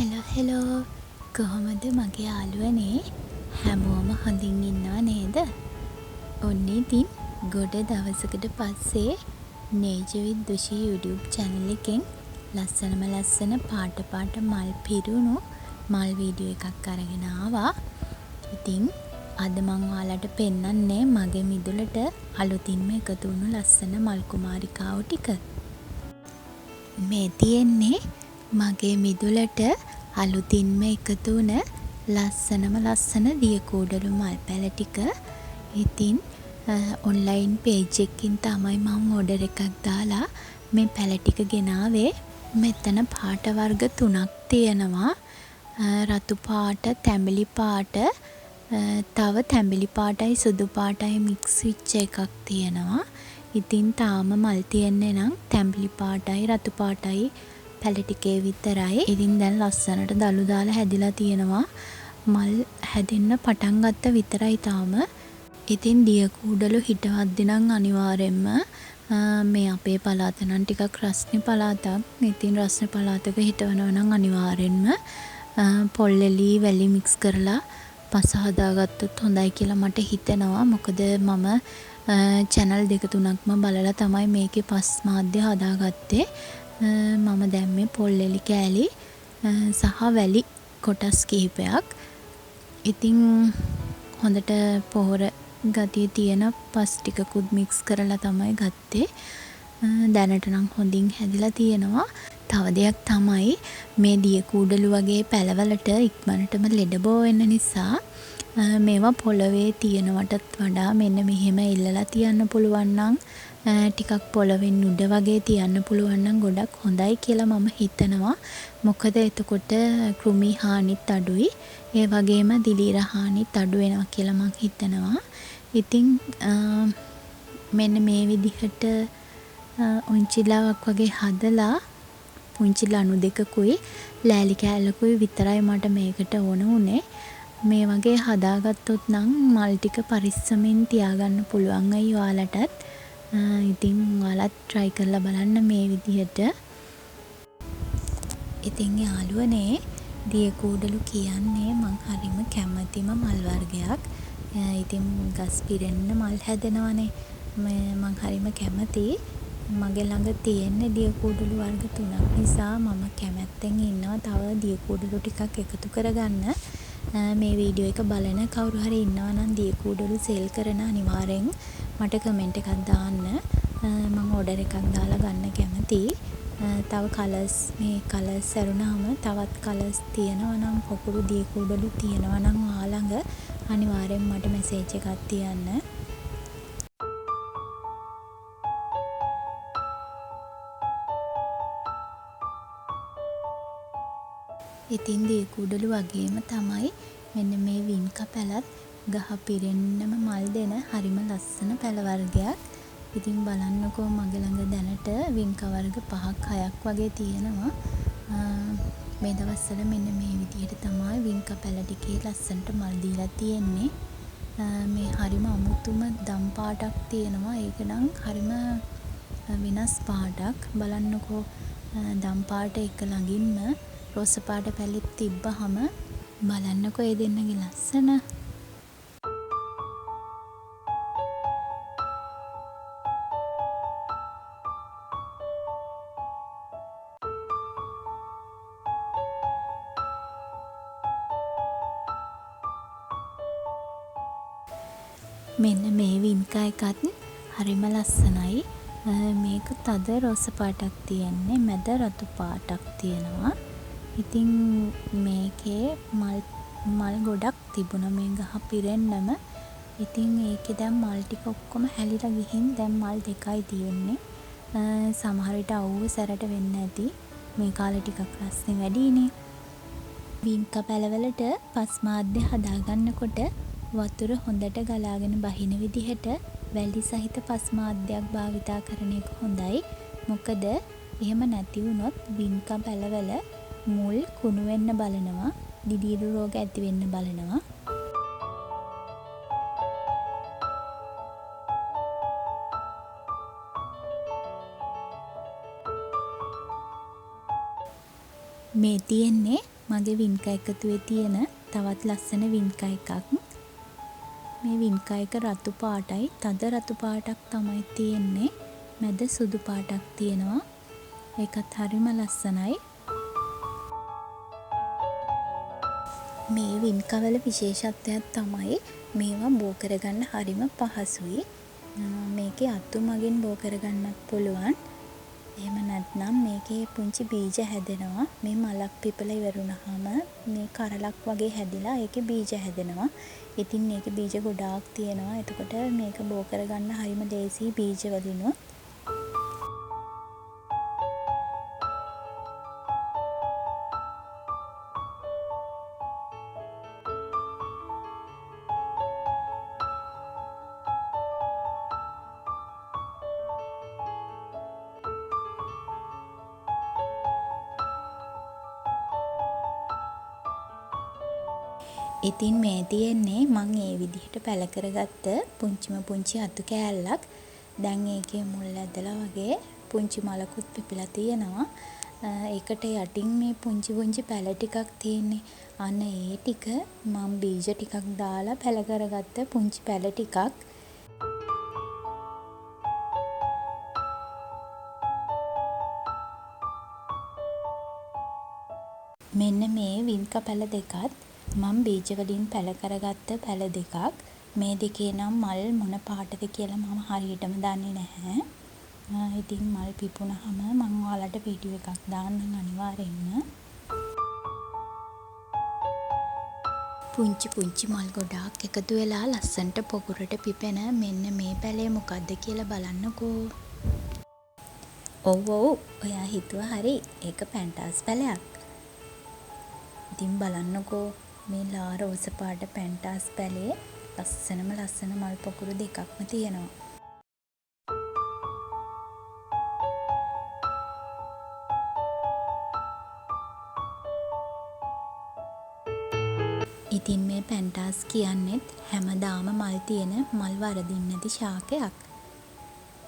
Hello කොහොමද මගේ යාළුවනේ හැමෝම හොඳින් ඉන්නව නේද? ඔන්න ඉතින් ගොඩ දවසකට පස්සේ නේජවිත් දුෂී YouTube channel එකෙන් ලස්සනම ලස්සන පාට මල් පිරුණු මල් වීඩියෝ එකක් අරගෙන ආවා. ඉතින් අද මං ඔයාලට පෙන්නන්නේ මගේ මිදුලට අලුතින්ම එකතු වුණු ලස්සන මල් කුමාරිකාවෝ ටික. මේ තියෙන්නේ මගේ මිදුලට අලුතින්ම එකතු වුණ ලස්සන දිය කූඩලු මල් පැල ටික. ඉතින් ඔන්ලයින් පේජ් එකකින් තමයි මම ඕඩර් එකක් දාලා මේ පැල ටික ගෙනාවේ. මෙතන පාට වර්ග 3ක් තියෙනවා. රතු පාට, තැඹිලි පාට, තව තැඹිලි පාටයි සුදු පාටයි මික්ස් වෙච්ච එකක් තියෙනවා. ඉතින් තාම මල් තියෙන්නේ නම් තැඹිලි පාටයි රතු පාටයි පැල ටිකේ විතරයි. ඉතින් දැන් ලස්සනට දළු දාලා හැදිලා තියෙනවා. මල් හැදෙන්න පටන් ගත්ත විතරයි තාම. ඉතින් දිය කූඩලු හිටවද්දි නම් අනිවාර්යෙන්ම මේ අපේ පළාත නම් ටිකක් රස්නේ පළාතක්. ඉතින් රස්නේ පළාතක හිටවනවා නම් අනිවාර්යෙන්ම පොල් එලි වැලි මික්ස් කරලා පස හදාගත්තොත් හොඳයි කියලා මට හිතෙනවා. මොකද මම channel 2-3ක්ම බලලා තමයි මේකේ පස් මාධ්‍ය හදාගත්තේ. මම දැම්මේ පොල් එලි කෑලි සහ වැලි කොටස් කිහිපයක්. ඉතින් හොඳට පොහොර ගතිය තියෙන පස් ටිකකුත් මික්ස් කරලා තමයි ගත්තේ. දැනට නම් හොඳින් හැදිලා තියෙනවා. තව දෙයක් තමයි මේ දිය කූඩලු වගේ පැලවලට ඉක්මනටම ලෙඩ බෝ වෙන නිසා මේවා පොළවේ තියනවටත් වඩා මෙන්න මෙහෙම එල්ලලා තියන්න පුළුවන් නම් ටිකක් පොළවෙන් උඩ වගේ තියන්න පුළුවන් නම් ගොඩක් හොඳයි කියලා මම හිතනවා. මොකද එතකොට කෘමි හානිත් අඩුයි. ඒ වගේම දිලීර හානිත් අඩු වෙනවා කියලා මම හිතනවා. ඉතින් මෙන්න මේ විදිහට උන්චිලාවක් වගේ හදලා පුංචි ලණු දෙකකුයි ලෑලි කෑල්ලකුයි විතරයි මට මේකට ඕන උනේ. මේ වගේ හදාගත්තොත් නම් මල් ටික පරිස්සමෙන් තියාගන්න පුළුවන් වෙයි ඔයාලටත්. ඉතින් ඔයාලත් try කරලා බලන්න මේ විදිහට. ඉතින් යාළුවනේ දිය කූඩලු කියන්නේ මං හරිම කැමතිම මල් වර්ගයක්. ඉතින් ගස් පිරෙන්න මල් හැදෙනවනේ. මං හරිම කැමති. මගේ ළඟ තියෙන දිය කූඩලු වර්ග 3ක් නිසා මම කැමැත්තෙන් ඉන්නවා තව දිය කූඩලු ටිකක් එකතු කරගන්න. මේ වීඩියෝ එක බලන කවුරු හරි ඉන්නවා නම් දිය කූඩලු සේල් කරන අනිවාර්යෙන් මට කමෙන්ට් එකක් දාන්න. මම ඕඩර් එකක් දාලා ගන්න කැමතියි. තව කලර්ස් මේ කලර්ස් ඇරුණාම තවත් කලර්ස් තියෙනවා නම් පොකුරු දිය කූඩලු තියෙනවා නම් ඔයා ළඟ අනිවාර්යෙන් මට මැසේජ් එකක් තියන්න. ඉතින් දිය කූඩලු වගේම තමයි මෙන්න මේ වින්කා පැලත් ගහ පිරෙන්නම මල් දෙන හරිම ලස්සන පැල වර්ගයක්. ඉතින් බලන්නකෝ මගේ ළඟ දැනට වින්කා වර්ග 5ක් 6ක් වගේ තියෙනවා. මේ දවස්වල මෙන්න මේ විදිහට තමයි වින්කා පැල ටිකේ ලස්සනට මල් දීලා තියෙන්නේ. මේ හරිම අමුතුම දම් පාටක් තියෙනවා. ඒක නම් හරිම වෙනස් පාටක්. බලන්නකෝ දම් පාට එක ළඟින්ම රෝස පාට පැලෙත් තිබ්බහම බලන්නකෝ ඒ දෙන්නගේ ලස්සන. මෙන්න මේ වින්කා එකත් හරිම ලස්සනයි. මේක තද රෝස පාටක් තියෙන්නේ. මැද රතු පාටක් තියෙනවා. ඉතින් මේකේ මල් ගොඩක් තිබුණා මේ ගහ පිරෙන්නම. ඉතින් ඒකේ දැන් මල් ටික ඔක්කොම හැලිලා ගිහින් දැන් මල් දෙකයි තියෙන්නේ. සමහර විට අවුව සැරට වෙන්න ඇති. මේ කාලේ ටිකක් රස්නේ වැඩිනේ. වින්කා පැලවලට පස් මාධ්‍ය හදාගන්නකොට වතුර හොඳට ගලාගෙන බහින විදිහට වැලි සහිත පස් මාධ්‍යයක් භාවිතා කරන එක හොඳයි. මොකද එහෙම නැති වුණොත් වින්කා පැලවල මුල් කුණු වෙන්න බලනවා. දිදීරු රෝග ඇති වෙන්න බලනවා. මේ තියෙන්නේ මගේ වින්කා එකතුවේ තියෙන තවත් ලස්සන වින්කා එකක්. මේ වින්කා එක රතු පාටයි. තද රතු පාටක් තමයි තියෙන්නේ. මැද සුදු පාටක් තියෙනවා. ඒකත් හරිම ලස්සනයි. මේ වින්කා වල විශේෂත්වයක් තමයි මේවා බෝ කරගන්න හරිම පහසුයි. මේකේ අතු මගෙන් බෝ කරගන්නත් පුළුවන්. එහෙම නැත්නම් මේකේ පුංචි බීජ හැදෙනවා. මේ මලක් පිපලා ඉවරුනහම මේ කරලක් වගේ හැදිලා ඒකේ බීජ හැදෙනවා. ඉතින් මේකේ බීජ ගොඩාක් තියෙනවා. එතකොට මේක බෝ කරගන්න හරිම ලේසියි බීජ වලිනුත්. ඉතින් මේ තියෙන්නේ මං ඒ විදිහට පැල කරගත්ත පුංචිම පුංචි අතු කෑල්ලක්. දැන් ඒකේ මුල් ඇදලා වගේ පුංචි මලකුත් පිපිලා තියෙනවා. ඒකට යටින් මේ පුංචි පුංචි පැල ටිකක් තියෙන්නේ. අන්න ඒ ටික මං බීජ ටිකක් දාලා පැල කරගත්ත පුංචි පැල ටිකක්. මෙන්න මේ වින්කා පැල දෙකත් මම බීජ වලින් පැල කරගත්ත පැල දෙකක්. මේ දෙකේ නම් මල් මොන පාටද කියලා මම හරියටම දන්නේ නැහැ. ඉතින් මල් පිපුණාම මම ඔයාලට වීඩියෝ එකක් දාන්නම් අනිවාර්යෙන්ම. පුංචි පුංචි මල් ගොඩාක් එකතු වෙලා ලස්සනට පොකුරට පිපෙන මෙන්න මේ පැලේ මොකද්ද කියලා බලන්නකෝ. ඔව් ඔයා හිතුවා හරි. ඒක පැන්ටාස් පැලයක්. ඉතින් බලන්නකෝ මේ ලා රෝස පාට පැන්ටාස් පැලේ ලස්සන මල් පොකුරු දෙකක්ම තියෙනවා. ඉතින් මේ පැන්ටාස් කියන්නෙත් හැමදාම මල් තියෙන මල් වරදින් නැති ශාකයක්.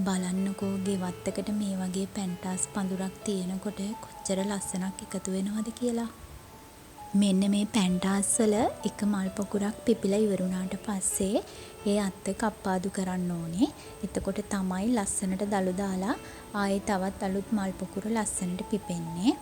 බලන්නකෝ ගෙවත් එකට මේ වගේ පැන්ටාස් පඳුරක් තියෙනකොට කොච්චර ලස්සනක් එකතු වෙනවද කියලා. මෙන්න මේ පැන්ටාස් වල එක මල් පොකුරක් පිපිලා ඉවරුණාට පස්සේ ඒ අත්ත කප්පාදු කරන්න ඕනේ. එතකොට තමයි ලස්සනට දළු දාලා ආයේ තවත් අලුත් මල් පොකුර ලස්සනට පිපෙන්නේ.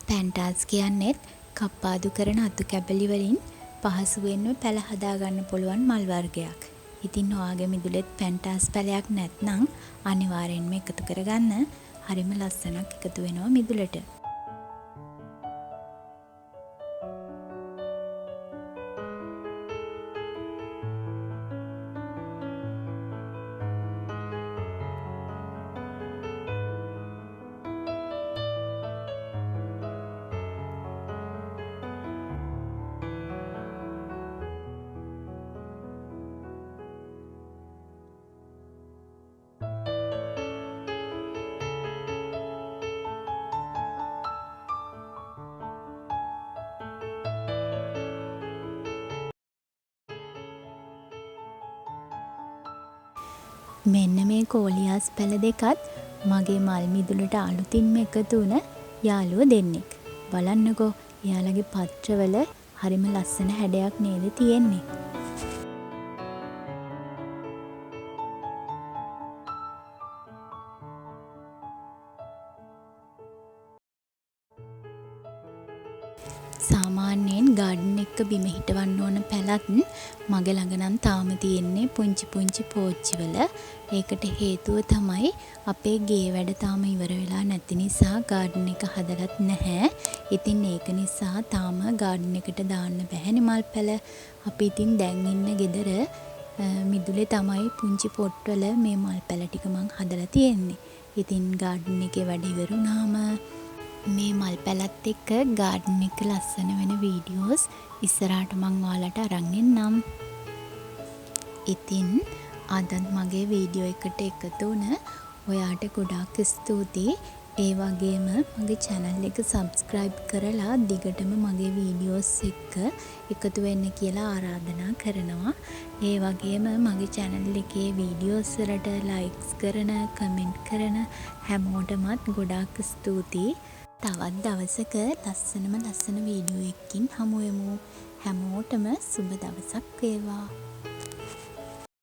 පැන්ටාස් කියන්නේත් කප්පාදු කරන අතු කැබලි වලින් පහසුවෙන්ම පැල හදාගන්න පුළුවන් මල් වර්ගයක්. ඉතින් ඔයාගේ මිදුලෙත් පැන්ටාස් පැලයක් නැත්නම් අනිවාර්යෙන්ම එකතු කරගන්න. හරිම ලස්සනක් එකතු වෙනවා මිදුලට. මෙන්න මේ කෝලියාස් පැල දෙකත් මගේ මල් මිදුලට අලුතින්ම එකතු වුණ යාළුවෝ දෙන්නෙක්. බලන්නකෝ එයාලගේ පත්‍රවල හරිම ලස්සන හැඩයක් නේද තියෙන්නේ. සාමාන්‍යයෙන් ගාඩන් එක බිම හිටවන්න ඕන පැලත් මගේ ළඟ නම් තාම තියෙන්නේ පුංචි පුංචි පෝච්චිවල. ඒකට හේතුව තමයි අපේ ගේ වැඩ තාම ඉවර වෙලා නැති නිසා ගාඩන් එක හදලත් නැහැ. ඉතින් ඒක නිසා තාම ගාඩන් එකට දාන්න බැහැනේ මල් පැල. අපි ඉතින් දැන් ඉන්න ගෙදර මිදුලේ තමයි පුංචි පොට්වල මේ මල් පැල ටික මං හදලා තියෙන්නේ. ඉතින් ගාඩන් එකේ වැඩ ඉවර වුණාම මේ මල් පැලත් එක්ක ගාඩන් එක ලස්සන වෙන වීඩියෝස් ඉස්සරහට මං ඔයාලට අරන් එන්නම්. ඉතින් අදත් මගේ වීඩියෝ එකට එකතු වුණ ඔයාට ගොඩාක් ස්තුතියි. ඒ වගේම මගේ channel එක subscribe කරලා දිගටම මගේ වීඩියෝස් එක්ක එකතු වෙන්න කියලා ආරාධනා කරනවා. ඒ වගේම මගේ channel එකේ වීඩියෝස් වලට likes කරන, comment කරන හැමෝටමත් ගොඩාක් ස්තුතියි. තවත් දවසක ලස්සන වීඩියෝ එකකින් හමු වෙමු. හැමෝටම සුබ දවසක් වේවා.